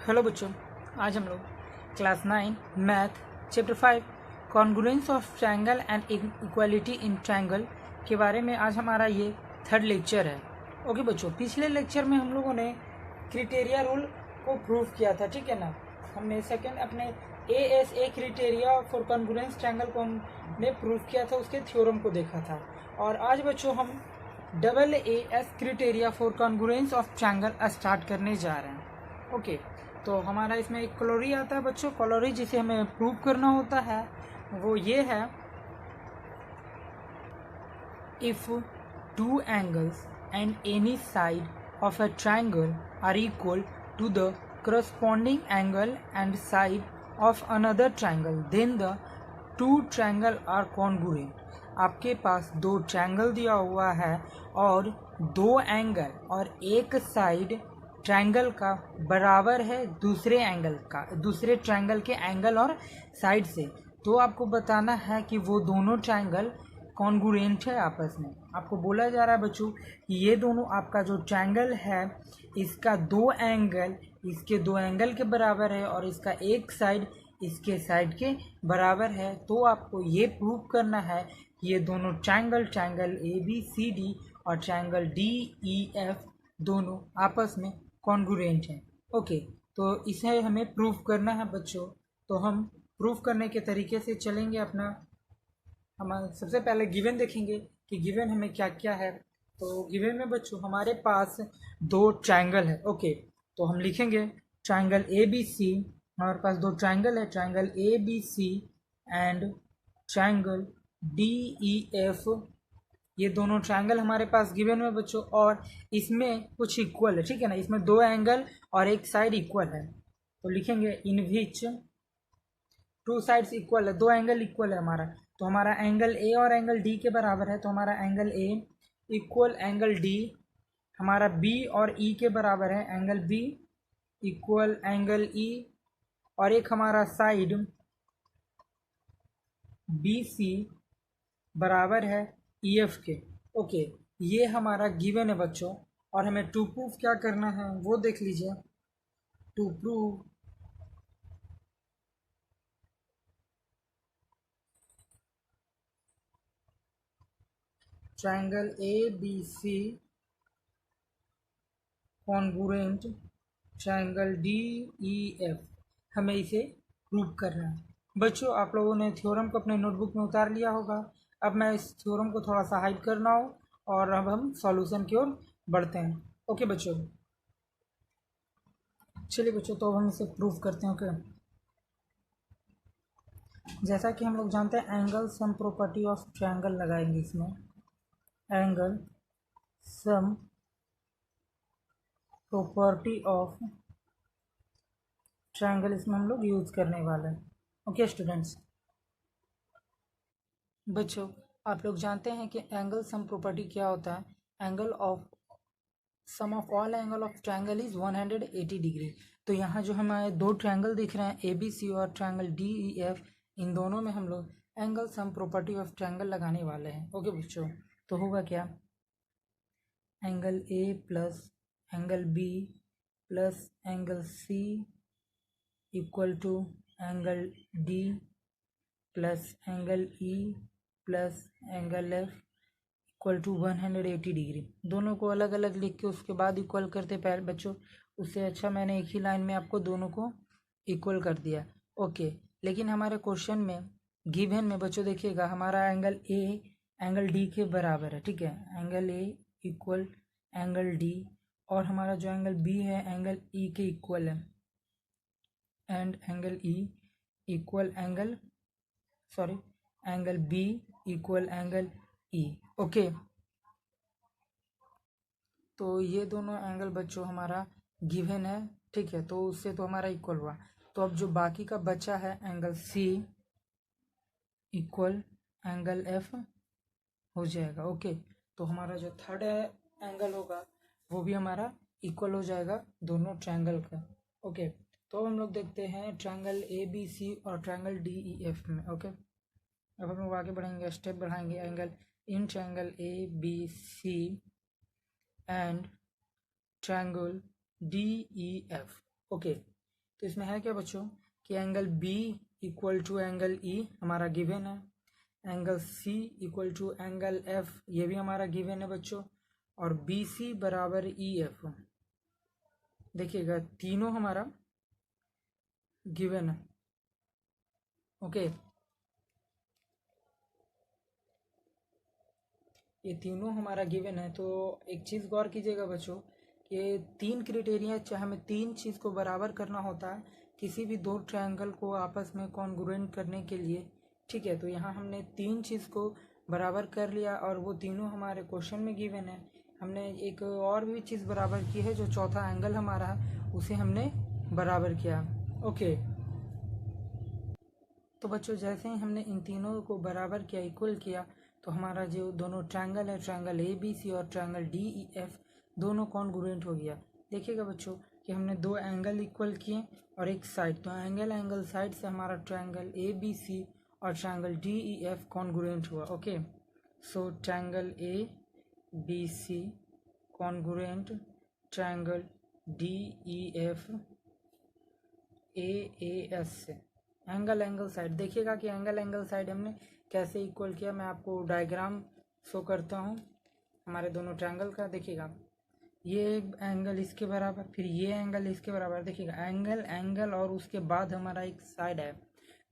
Hello बच्चों, आज हम लोग class 9 math chapter 5 congruence of triangle and equality in triangle के बारे में आज हमारा ये थर्ड लेक्चर है। ओके बच्चों, पिछले लेक्चर में हम लोगों ने क्राइटेरिया रूल को प्रूव किया था, ठीक है ना। हमने सेकंड अपने ASA criteria for congruence triangle को हमने प्रूव किया था, उसके थ्योरम को देखा था। और आज बच्चों हम AAS criteria for congruence of triangle start करने जा रहे हैं। ओके, तो हमारा इसमें एक क्लोरी आता है बच्चों। क्लोरी जिसे हमें प्रूव करना होता है वो ये है, if two angles and any side of a triangle are equal to the corresponding angle and side of another triangle then the two triangle are congruent. आपके पास दो ट्रायंगल दिया हुआ है और दो एंगल और एक साइड ट्रायंगल का बराबर है दूसरे एंगल का, दूसरे ट्रायंगल के एंगल और साइड से, तो आपको बताना है कि वो दोनों ट्रायंगल कॉन्ग्रुएंट है आपस में। आपको बोला जा रहा है बच्चों कि ये दोनों आपका जो ट्रायंगल है इसका दो एंगल इसके दो एंगल के बराबर है और इसका एक साइड इसके साइड के बराबर है। तो आपको ये प्रूव करना है कि ये दोनों ट्रायंगल ABCD और ट्रायंगल DEF दोनों आपस में कॉन्ग्रुएंट है। ओके, तो इसे हमें प्रूफ करना है बच्चों। तो हम प्रूफ करने के तरीके से चलेंगे। हम सबसे पहले गिवन देखेंगे कि गिवन हमें क्या क्या है। तो गिवन में बच्चों हमारे पास दो ट्रायंगल है। ओके, तो हम लिखेंगे ट्रायंगल ABC। हमारे पास दो ट्रायंगल है, triangle ABC and triangle DEF। ये दोनों ट्रायंगल हमारे पास गिवन में बच्चों, और इसमें कुछ इक्वल है, ठीक है ना। इसमें दो एंगल और एक साइड इक्वल है, तो लिखेंगे इन विच टू साइड्स इक्वल है, दो एंगल इक्वल है हमारा। तो हमारा एंगल A और एंगल D के बराबर है, तो हमारा angle A equal angle D हमारा B और E के बराबर है, angle B equal angle E, और एक हमारा साइड BC बराबर है EF के। ओके, ये हमारा गिवन है बच्चों, और हमें टू प्रूफ क्या करना है वो देख लीजिए। To prove triangle ABC congruent triangle DEF, हमें इसे प्रूव करना है बच्चों। आप लोगों ने थ्योरम को अपने नोटबुक में उतार लिया होगा। अब मैं इस थ्योरम को थोड़ा सा हाइड करना हो, और अब हम सॉल्यूशन की ओर बढ़ते हैं। ओके बच्चों, चलिए बच्चों, तो अब हम इसे प्रूव करते हैं। ओके, जैसा कि हम लोग जानते हैं angle sum property of triangle लगाएंगे इसमें। Angle sum property of triangle इसमें हम लोग यूज करने वाले हैं। ओके स्टूडेंट्स, बच्चों आप लोग जानते हैं कि एंगल सम प्रॉपर्टी क्या होता है। Angle of sum of all angle of triangle is 180 degree. तो यहाँ जो हमारे दो ट्रायंगल दिख रहे हैं ABC और ट्रायंगल DEF, इन दोनों में हम लोग angle sum property of triangle लगाने वाले हैं। ओके बच्चों, तो होगा क्या, angle A plus angle B plus angle C equal to angle D plus angle E plus angle F equal to 180 degree. दोनों को अलग अलग लिख के उसके बाद इक्वल करते पहले बच्चों, उससे अच्छा मैंने एक ही लाइन में आपको दोनों को इक्वल कर दिया। ओके, लेकिन हमारे क्वेश्चन में गिवन में बच्चों देखिएगा हमारा एंगल A एंगल D के बराबर है, ठीक है। Angle A equal angle D, और हमारा जो एंगल B है एंगल E के इक्वल है, and angle E equal angle B equal angle E। Okay, तो ये दोनों एंगल बच्चों हमारा गिवन है, ठीक है। तो उससे तो हमारा इक्वल हुआ। तो अब जो बाकी का बचा है angle C equal angle F हो जाएगा। ओके, तो हमारा जो थर्ड एंगल होगा वो भी हमारा इक्वल हो जाएगा दोनों ट्रायंगल का। ओके, तो हम लोग देखते हैं ट्रायंगल ABC और ट्रायंगल DEF में। ओके, अब हम लोग आगे बढ़ेंगे, स्टेप बढ़ाएंगे। Angle in triangle ABC and triangle DEF। Okay, तो इसमें है क्या बच्चों कि angle B equal to angle E हमारा गिवन है, angle C equal to angle F ये भी हमारा गिवन है बच्चों, और बी सी बराबर ई एफ। देखिएगा तीनों हमारा गिवन है। ओके, ये तीनों हमारा गिवन है। तो एक चीज़ गौर कीजिएगा बच्चों, ये तीन क्राइटेरिया चाहे हमें तीन चीज़ को बराबर करना होता है किसी भी दो ट्रायंगल को आपस में कॉन्ग्रुएंट करने के लिए, ठीक है। तो यहाँ हमने तीन चीज़ को बराबर कर लिया और वो तीनों हमारे क्वेश्चन में गिवन है। हमने एक और भी चीज़ बराबर की है, जो चौथा एंगल हमारा है उसे हमने बराबर किया। ओके, तो बच्चों जैसे ही हमने इन तीनों को बराबर किया, इक्वल किया, तो हमारा जो दोनों ट्रायंगल है, ट्रायंगल ए बी सी और ट्रायंगल डी ई एफ, दोनों कॉन्ग्रुएंट हो गया। देखिएगा बच्चों कि हमने दो एंगल इक्वल किए और एक साइड, तो एंगल साइड से हमारा ट्रायंगल ए बी सी और triangle D E F congruent हुआ। Okay, so triangle A B C congruent triangle D E F A S से एंगल साइड। देखिएगा कि एंगल साइड हमने कैसे इक्वल किया। मैं आपको डायग्राम शो करता हूँ हमारे दोनों ट्रायंगल का। देखिएगा ये एंगल इसके बराबर, फिर ये एंगल इसके बराबर। देखिएगा एंगल और उसके बाद हमारा एक साइड है,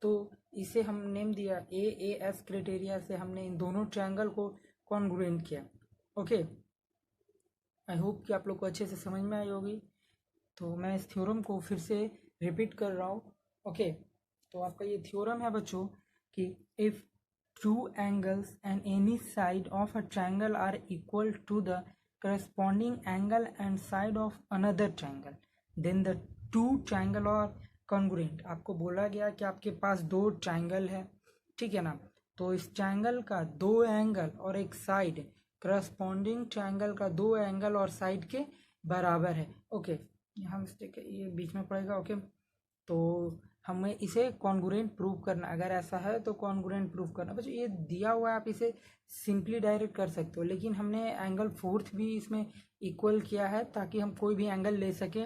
तो इसे हम नेम दिया ए एस क्राइटेरिया से हमने इन दोनों ट्रायंगल को कॉन्ग्रुएंट किया। ओके, आई होप कि आप लोग को अच्छे से समझ में आई होगी। तो मैं इस थ्योरम को फिर से रिपीट कर रहा हूँ। ओके, तो आपका ये थ्योरम है बच्चों कि if two angles and any side of a triangle are equal to the corresponding angle and side of another triangle, then the two triangle are congruent. आपको बोला गया कि आपके पास दो ट्रायंगल है, ठीक है ना। तो इस ट्रायंगल का दो एंगल और एक साइड करस्पॉन्डिंग ट्रायंगल का दो एंगल और साइड के बराबर है। ओके, यहाँ मिस्टेक है, ये बीच में पड़ेगा। ओके, तो हमें इसे कॉन्ग्रुएंट प्रूव करना, अगर ऐसा है तो कॉन्ग्रुएंट प्रूव करना। बच्चों ये दिया हुआ है, आप इसे सिंपली डायरेक्ट कर सकते हो, लेकिन हमने एंगल फोर्थ भी इसमें इक्वल किया है ताकि हम कोई भी एंगल ले सके।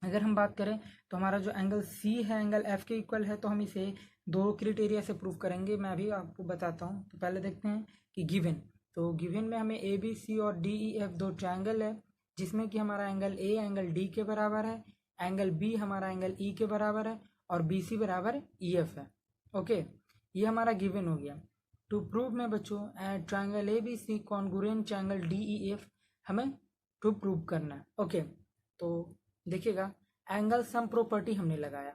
अगर हम बात करें तो हमारा जो एंगल सी है एंगल एफ के इक्वल है, तो हम इसे दो क्राइटेरिया से प्रूव करेंगे। मैं भी आपको बताता हूँ। तो पहले देखते हैं कि गिवन, तो गिवन में हमें ए बी सी और डी ई एफ दो ट्रायंगल है, जिसमें कि हमारा एंगल ए एंगल डी के बराबर है, एंगल बी हमारा एंगल ई के बराबर है और बी सी बराबर ई एफ है। ओके, ये हमारा गिवन हो गया। टू प्रूव में बच्चों triangle A B C congruent triangle D E F हमें टू प्रूव करना है। ओके, तो देखिएगा एंगल सम प्रॉपर्टी हमने लगाया।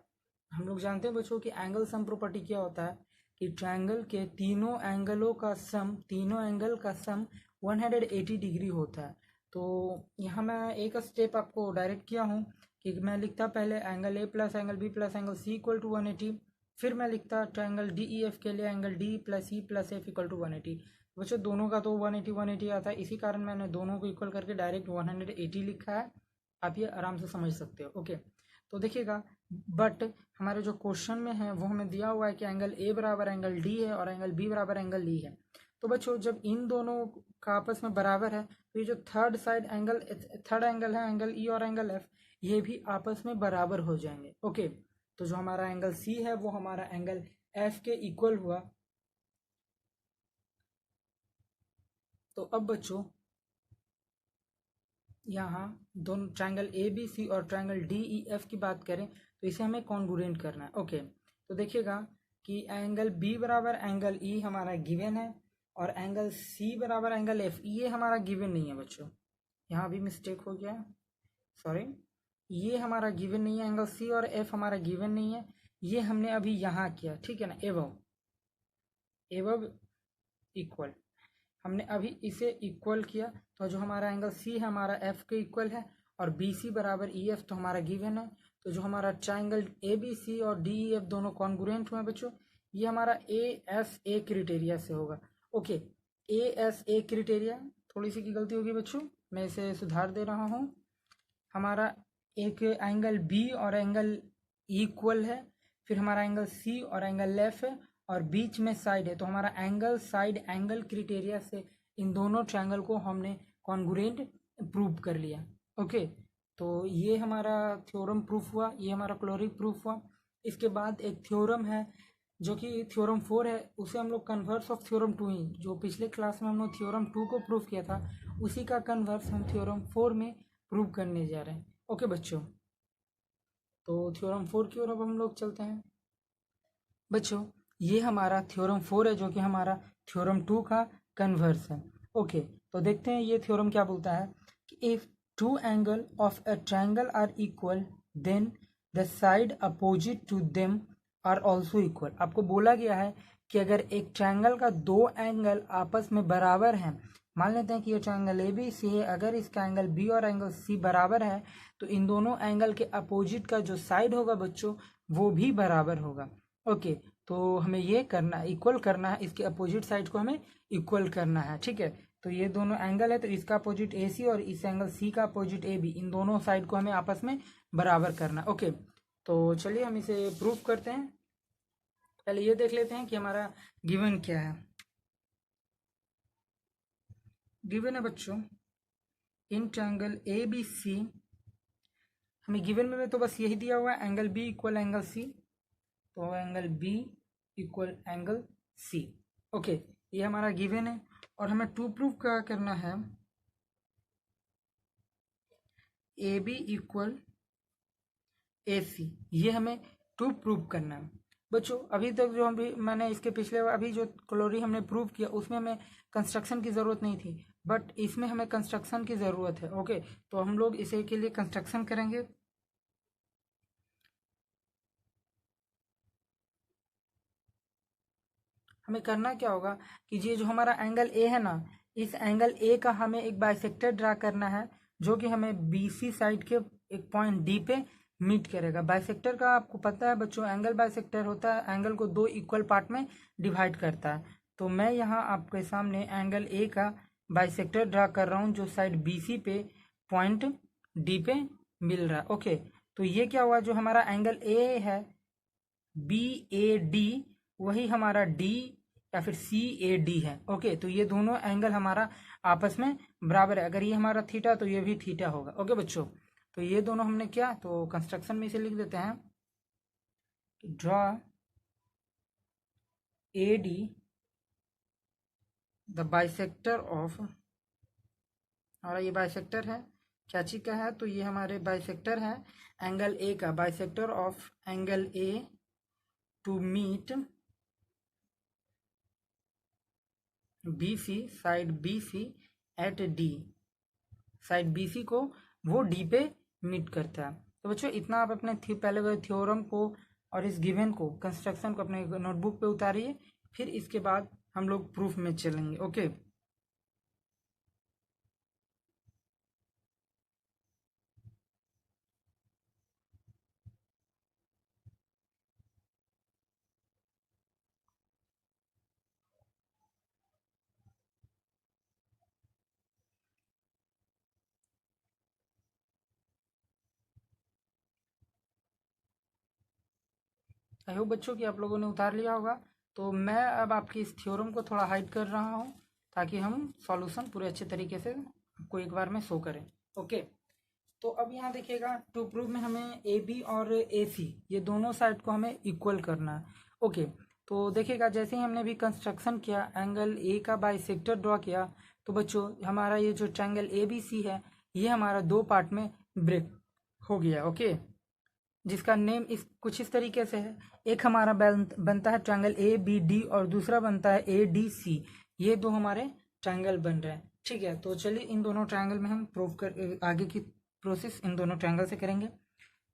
हम लोग जानते हैं बच्चों कि एंगल सम प्रॉपर्टी क्या होता है कि ट्रायंगल के तीनों एंगलों का सम, तीनों एंगल का सम 180 डिग्री होता है। तो यहाँ मैं एक स्टेप आपको डायरेक्ट किया हूँ कि मैं लिखता पहले angle A plus angle B plus angle C equal to 180, फिर मैं लिखता ट्रायंगल डी ई एफ के लिए angle D plus E plus F equal to 180। बच्चों दोनों का तो 180 आता है, इसी कारण मैंने दोनों को इक्वल करके डायरेक्ट 180 लिखा है। आप ये आराम से समझ सकते हो। ओके, तो देखिएगा बट हमारे जो क्वेश्चन में है वो हमें दिया हुआ है कि एंगल ए बराबर एंगल डी है और एंगल बी बराबर एंगल ई है। तो बच्चों जब इन दोनों का आपस में बराबर है, तो ये जो थर्ड एंगल है एंगल ई और एंगल एफ, ये भी आपस में बराबर हो जाएंगे। ओके, तो जो हमारा एंगल सी है वो हमारा एंगल एफ के इक्वल हुआ। तो अब बच्चों यहाँ दोनों ट्रायंगल ए बी सी और ट्रायंगल डी ई एफ की बात करें तो इसे हमें कॉन्ग्रुएंट करना है। ओके, तो देखिएगा कि एंगल बी बराबर एंगल ई हमारा गिवन है और एंगल सी बराबर एंगल एफ ये हमारा गिवन नहीं है बच्चों। यहाँ भी मिस्टेक हो गया, सॉरी, ये हमारा गिवन नहीं है, एंगल सी और एफ हमारा गिवन नहीं है, ये हमने अभी यहाँ किया, ठीक है ना। एवब इक्वल हमने अभी इसे इक्वल किया, तो जो हमारा एंगल सी है हमारा एफ के इक्वल है और बी सी बराबर ई एफ तो हमारा गिवन है। तो जो हमारा ट्रायंगल ए बी सी और डी ई एफ दोनों कॉन्ग्रुएंट हुए बच्चों, ये हमारा ए एस ए क्राइटेरिया से होगा। Okay, A S A criteria, थोड़ी सी की गलती होगी बच्चों, मैं इसे सुधार दे रहा हूँ। हमारा एक एंगल बी और एंगल इक्वल है, फिर हमारा एंगल सी और एंगल एफ है और बीच में साइड है, तो हमारा एंगल साइड एंगल क्राइटेरिया से इन दोनों ट्रायंगल को हमने कॉन्ग्रुएंट प्रूव कर लिया। ओके, तो ये हमारा थ्योरम प्रूफ हुआ, ये हमारा क्लोरिक प्रूफ हुआ। इसके बाद एक थ्योरम है जो कि थ्योरम 4 है, उसे हम लोग कन्वर्स ऑफ थ्योरम 2 ही, जो पिछले क्लास में हम लोग थ्योरम 2 को प्रूफ किया था उसी का कन्वर्स हम थ्योरम 4 में प्रूव करने जा रहे हैं। ओके बच्चों, तो थ्योरम 4 की ओर अब हम लोग चलते हैं। बच्चों ये हमारा थ्योरम 4 है जो कि हमारा थ्योरम 2 का कन्वर्स है। ओके, तो देखते हैं ये थ्योरम क्या बोलता है कि if two angle of a triangle are equal then the side opposite to them are also equal. आपको बोला गया है कि अगर एक ट्रायंगल का दो एंगल आपस में बराबर हैं, मान लेते हैं कि ये ट्रायंगल ए बी सी है, अगर इसका एंगल बी और एंगल सी बराबर है तो इन दोनों एंगल के अपोजिट का जो साइड होगा बच्चों वो भी बराबर होगा। ओके, तो हमें ये करना है, इक्वल करना है, इसके अपोजिट साइड को हमें इक्वल करना है। ठीक है, तो ये दोनों एंगल है तो इसका अपोजिट ए सी और इस एंगल सी का अपोजिट ए बी, इन दोनों साइड को हमें आपस में बराबर करना है। ओके, तो चलिए हम इसे प्रूफ करते हैं। पहले ये देख लेते हैं कि हमारा गिवन क्या है। गिवन है बच्चों इन ट्रायंगल ए बी सी, हमें गिवन में तो बस यही दिया हुआ है, angle B equal angle C, तो angle B equal angle C. Okay, ये हमारा गिवन है और हमें टू प्रूफ क्या करना है, ए बी इक्वल ए सी, ये हमें टू प्रूव करना है। बच्चों अभी तक जो हम भी मैंने इसके पिछले अभी जो क्लोरी हमने प्रूव किया उसमें हमें कंस्ट्रक्शन की ज़रूरत नहीं थी, बट इसमें हमें कंस्ट्रक्शन की ज़रूरत है। ओके, तो हम लोग इसे के लिए कंस्ट्रक्शन करेंगे। हमें करना क्या होगा कि ये जो हमारा एंगल ए है ना, इस एंगल ए का हमें एक बाइसेक्टर ड्रा करना है जो कि हमें बी सी साइड के एक पॉइंट डी पे मीट करेगा। बाइसेक्टर का आपको पता है बच्चों, एंगल बाइसेक्टर होता है एंगल को दो इक्वल पार्ट में डिवाइड करता है। तो मैं यहाँ आपके सामने एंगल ए का बाइसेक्टर ड्रा कर रहा हूँ जो साइड बी सी पे पॉइंट डी पे मिल रहा है। ओके, तो ये क्या हुआ, जो हमारा एंगल ए है बी ए डी, वही हमारा डी या फिर सी ए डी है। ओके, तो ये दोनों एंगल हमारा आपस में बराबर है, अगर ये हमारा थीटा तो ये भी थीटा होगा। ओके बच्चों, तो ये दोनों हमने किया, तो कंस्ट्रक्शन में इसे लिख देते हैं, draw A D the bisector of, हमारा ये बाइसेक्टर है क्या चीज का है, तो ये हमारे बाइसेक्टर है एंगल ए का, bisector of angle A to meet B C, side B C at D, side B C को वो डी पे मीट करता है। तो बच्चों इतना आप अपने पहले वाले थ्योरम को और इस गिवन को कंस्ट्रक्शन को अपने नोटबुक पे उतारिए, फिर इसके बाद हम लोग प्रूफ में चलेंगे। ओके, आई होप बच्चों कि आप लोगों ने उतार लिया होगा। तो मैं अब आपकी इस थ्योरम को थोड़ा हाइड कर रहा हूँ ताकि हम सॉल्यूशन पूरे अच्छे तरीके से आपको एक बार में शो करें। ओके, तो अब यहाँ देखिएगा टू प्रूव में हमें ए बी और ए सी ये दोनों साइड को हमें इक्वल करना है। ओके, तो देखिएगा जैसे ही हमने भी कंस्ट्रक्शन किया, एंगल ए का बाइसेक्टर ड्रॉ किया, तो बच्चों हमारा ये जो ट्रायंगल ए बी सी है ये हमारा दो पार्ट में ब्रेक हो गया। ओके, जिसका नेम कुछ इस तरीके से है, एक हमारा बनता है ट्रायंगल ए बी डी और दूसरा बनता है ए डी सी, ये दो हमारे ट्रायंगल बन रहे हैं। ठीक है, तो चलिए इन दोनों ट्रायंगल में हम प्रूव कर आगे की प्रोसेस इन दोनों ट्रायंगल से करेंगे।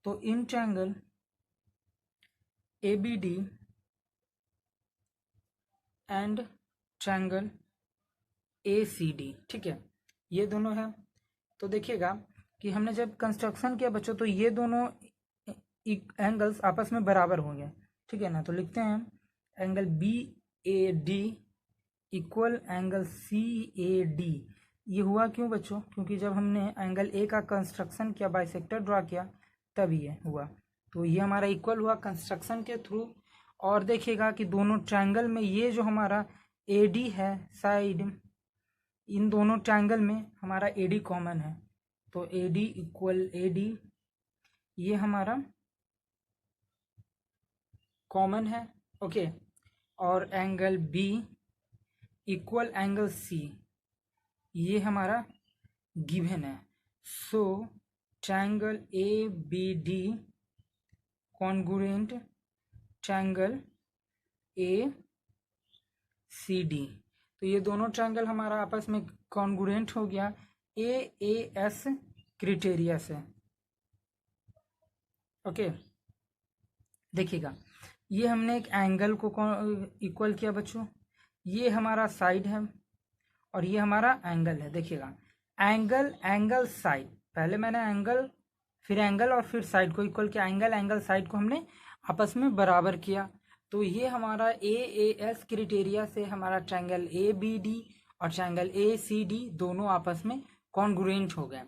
तो in triangle A B D and triangle A C D, ठीक है, ये दोनों है। तो देखिएगा कि हमने जब कंस्ट्रक्शन किया बच्चों तो ये दोनों एंगल्स आपस में बराबर हो गए। ठीक है ना, तो लिखते हैं angle B A D equal angle C A D. ये हुआ क्यों बच्चों, क्योंकि जब हमने एंगल ए का कंस्ट्रक्शन किया, बाइसेक्टर ड्रा किया, तब ये हुआ। तो ये हमारा इक्वल हुआ कंस्ट्रक्शन के थ्रू। और देखिएगा कि दोनों ट्रायंगल में ये जो हमारा ए डी है साइड, इन दोनों ट्रायंगल में हमारा ए डी कॉमन है। तो AD इक्वल AD ये हमारा कॉमन है, ओके। और angle B equal angle C ये हमारा गिवन है। So triangle ABD congruent triangle ACD, तो ये दोनों ट्रायंगल हमारा आपस में कॉन्ग्रुएंट हो गया AAS क्राइटेरिया से, ओके। देखिएगा, ये हमने एक एंगल को इक्वल किया बच्चों, ये हमारा साइड है और ये हमारा एंगल है। देखिएगा, एंगल साइड, पहले मैंने एंगल फिर एंगल और फिर साइड को इक्वल किया, एंगल साइड को हमने आपस में बराबर किया। तो ये हमारा AAS क्राइटेरिया से हमारा ट्रायंगल ABD और ट्रायंगल ACD दोनों आपस में कॉन्ग्रुएंट हो गए।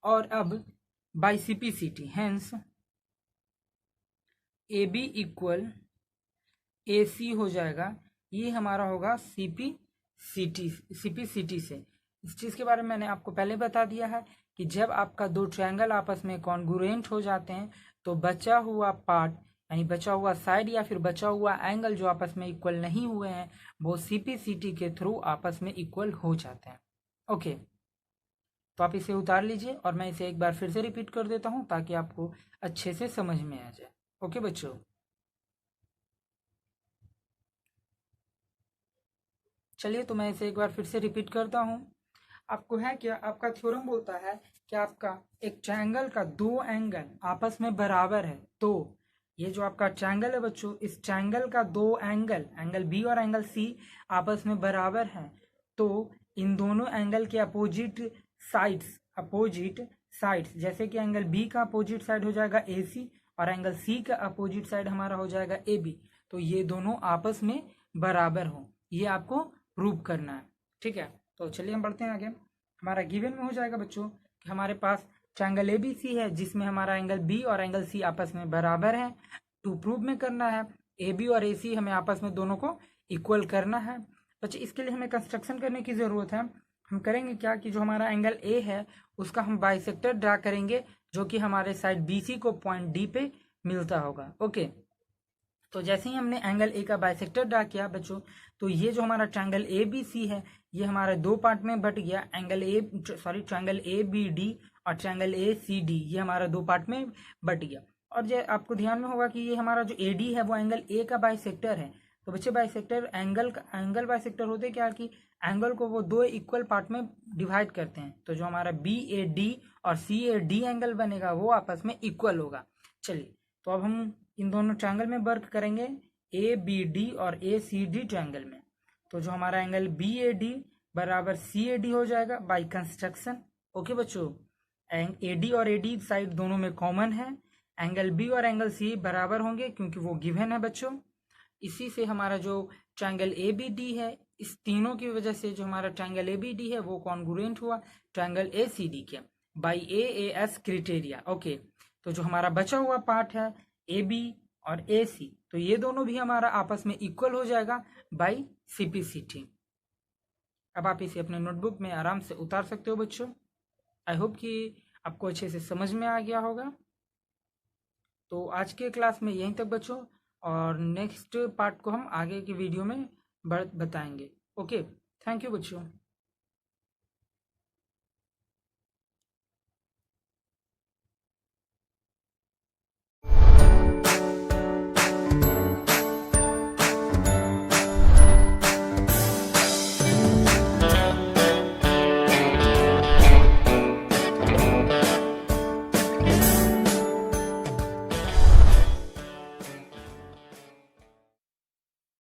और अब बाय CPCT हेंस AB इक्वल AC हो जाएगा, ये हमारा होगा CPCT से। इस चीज़ के बारे में मैंने आपको पहले बता दिया है कि जब आपका दो ट्रायंगल आपस में कॉन्ग्रुएंट हो जाते हैं तो बचा हुआ पार्ट यानी बचा हुआ साइड या फिर बचा हुआ एंगल जो आपस में इक्वल नहीं हुए हैं वो CPCT के थ्रू आपस में इक्वल हो जाते हैं, ओके। तो आप इसे उतार लीजिए और मैं इसे एक बार फिर से रिपीट कर देता हूँ ताकि आपको अच्छे से समझ में आ जाए, ओके बच्चों। चलिए, तो मैं इसे एक बार फिर से रिपीट करता हूँ। आपको है क्या, आपका थ्योरम बोलता है कि आपका एक ट्रायंगल का दो एंगल आपस में बराबर है, तो ये जो आपका ट्रायंगल है बच्चों, इस ट्रायंगल का दो एंगल B और एंगल C आपस में बराबर है, तो इन दोनों एंगल के अपोजिट साइड्स जैसे कि एंगल B का अपोजिट साइड हो जाएगा AC और एंगल C का अपोजिट साइड हमारा हो जाएगा AB, तो ये दोनों आपस में बराबर हो, ये आपको प्रूव करना है, ठीक है। तो चलिए हम बढ़ते हैं आगे। हमारा गिवन में हो जाएगा बच्चों कि हमारे पास ट्रायंगल ABC है जिसमें हमारा एंगल B और एंगल C आपस में बराबर है। टू प्रूव में करना है, AB और AC हमें आपस में दोनों को इक्वल करना है। बच्चे, इसके लिए हमें कंस्ट्रक्शन करने की ज़रूरत है। हम करेंगे क्या कि जो हमारा एंगल A है उसका हम बाइसेक्टर ड्रा करेंगे जो कि हमारे साइड BC को पॉइंट D पे मिलता होगा, ओके। तो जैसे ही हमने एंगल A का बाइसेक्टर ड्रा किया बच्चों, तो ये जो हमारा ट्रायंगल ABC है ये हमारे दो पार्ट में बट गया, ट्रायंगल ABD और ट्रायंगल ACD ये हमारा दो पार्ट में बट गया। और जो आपको ध्यान में होगा कि ये हमारा जो AD है वो एंगल A का बाइसेक्टर है। तो बच्चे, बाइसेक्टर एंगल बाइसेक्टर होते क्या कि एंगल को वो दो इक्वल पार्ट में डिवाइड करते हैं, तो जो हमारा BAD और CAD एंगल बनेगा वो आपस में इक्वल होगा। चलिए, तो अब हम इन दोनों ट्रायंगल में वर्क करेंगे ABD और ACD ट्रायंगल में। तो जो हमारा एंगल BAD बराबर CAD हो जाएगा बाय कंस्ट्रक्शन, ओके बच्चों। AD और AD साइड दोनों में कॉमन है, एंगल B और एंगल C बराबर होंगे क्योंकि वो गिवन है बच्चों। इसी से हमारा जो ट्रायंगल ABD है, इस तीनों की वजह से जो हमारा ट्रायंगल ABD है वो कॉन्ग्रुएंट हुआ ट्रायंगल ACD के बाय AAS क्राइटेरिया, ओके। तो जो हमारा बचा हुआ पार्ट है AB और AC, तो ये दोनों भी हमारा आपस में इक्वल हो जाएगा बाय CPCT। अब आप इसे अपने नोटबुक में आराम से उतार सकते हो बच्चों। आई होप कि आपको अच्छे से समझ में आ गया होगा। तो आज के क्लास में यहीं तक बच्चों, और नेक्स्ट पार्ट को हम आगे की वीडियो में बताएंगे, ओके। थैंक यू बच्चों।